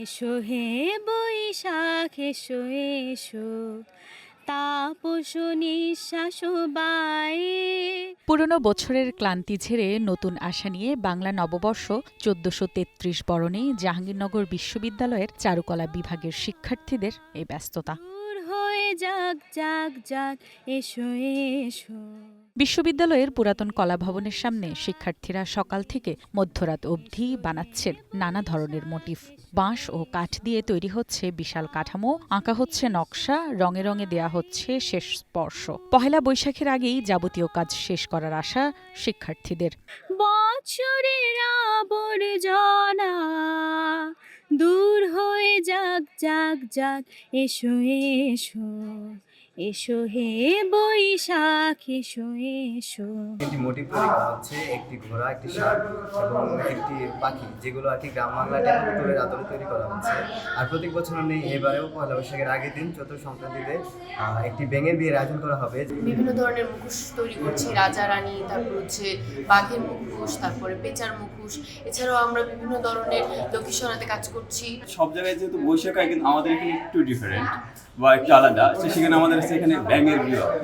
এসো হে বৈশাখ এসো এসো তাপস নিঃশ্বাস বায়ে। পুরনো বছরের ক্লান্তি ঝেড়ে নতুন আশা নিয়ে বাংলা নববর্ষ ১৪৩৩ বরণে জাহাঙ্গীরনগর বিশ্ববিদ্যালয়ের চারুকলা বিভাগের শিক্ষার্থীদের এই ব্যস্ততা। দূর হয়ে যাক যাক যাক এসো এসো। বিশ্ববিদ্যালয়ের পুরাতন কলা ভবনের সামনে শিক্ষার্থীরা সকাল থেকে মধ্যরাত অবধি বানাচ্ছেন নানা ধরনের মোটিফ। বাঁশ ও কাঠ দিয়ে তৈরি হচ্ছে বিশাল কাঠামো, আঁকা হচ্ছে নকশা, রঙে রঙে দেয়া হচ্ছে শেষ স্পর্শ। পহেলা বৈশাখের আগেই যাবতীয় কাজ শেষ করার আশা শিক্ষার্থীদের। বছরের আবর্জনা দূর হয়ে যাক যাক যাক এসো এসো এসো হে বৈশাখ এসো এসো। একটি মোটিভ তৈরি করা হচ্ছে, একটি ঘোড়া, একটি ষাঁড় এবং একটি পাখি, যেগুলো আর কি গ্রাম বাংলা টেপাতুলের আদলে তৈরি করা হচ্ছে। আর প্রত্যেক বছর নেই, এবারেও পয়লা বৈশাখের আগের দিন চতুর্থ সংক্রান্তিতে একটি ব্যাঙের বিয়ের আয়োজন করা হবে। বিভিন্ন ধরনের মুখোশ তৈরি করছি, রাজা রানী, তারপর হচ্ছে বাঘের মুখোশ, তারপরে পেঁচার মুখোশ। এছাড়াও আমরা বিভিন্ন ধরনের লোকেশনাতে কাজ করছি। সব জায়গায় যেহেতু বৈশাখ হয়, কিন্তু আমাদের এখানে একটু ডিফারেন্ট বা একটু আলাদা, তো সেখানে আমাদের এখানে ব্যাঙের বিয়ে হয়।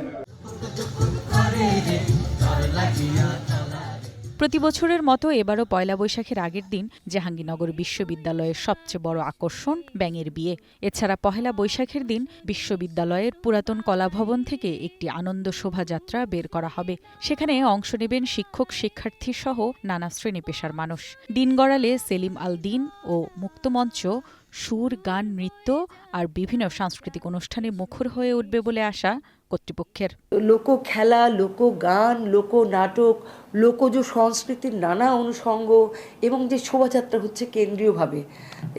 প্রতি বছরের মতো এবারও পয়লা বৈশাখের আগের দিন জাহাঙ্গীরনগর বিশ্ববিদ্যালয়ের সবচেয়ে বড় আকর্ষণ ব্যাঙের বিয়ে। এছাড়া পহেলা বৈশাখের দিন বিশ্ববিদ্যালয়ের পুরাতন কলাভবন থেকে একটি আনন্দ শোভাযাত্রা বের করা হবে। সেখানে অংশ নেবেন শিক্ষক, শিক্ষার্থী সহ নানা শ্রেণী পেশার মানুষ। দিন গড়ালে সেলিম আল দিন ও মুক্তমঞ্চ সুর, গান, নৃত্য আর বিভিন্ন সাংস্কৃতিক অনুষ্ঠানে মুখর হয়ে উঠবে বলে আশা কর্তৃপক্ষের। লোক খেলা, লোক গান, লোক নাটক, লোকজ সংস্কৃতির নানা অনুষঙ্গ এবং যে শোভাযাত্রা হচ্ছে কেন্দ্রীয়ভাবে,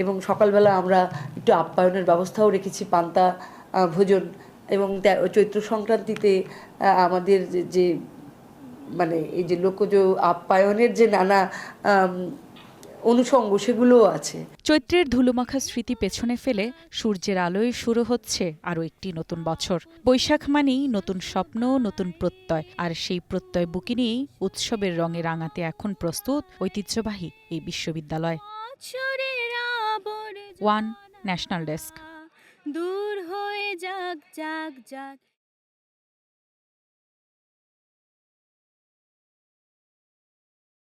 এবং সকালবেলা আমরা একটু আপ্যায়নের ব্যবস্থাও রেখেছি, পান্তা ভোজন, এবং চৈত্র সংক্রান্তিতে আমাদের যে মানে এই যে লোকজ আপ্যায়নের যে নানা অনুষঙ্গ সেগুলোও আছে। চৈত্রের ধুলোমাখা স্মৃতি পেছনে ফেলে সূর্যের আলোয় শুরু হচ্ছে আরও একটি নতুন বছর। বৈশাখ মানেই নতুন স্বপ্ন, নতুন প্রত্যয়, আর সেই প্রত্যয় বুকে নিয়েই উৎসবের রঙে রাঙাতে এখন প্রস্তুত ঐতিহ্যবাহী এই বিশ্ববিদ্যালয়। One national desk. দূর হয়ে যাক যাক যাক।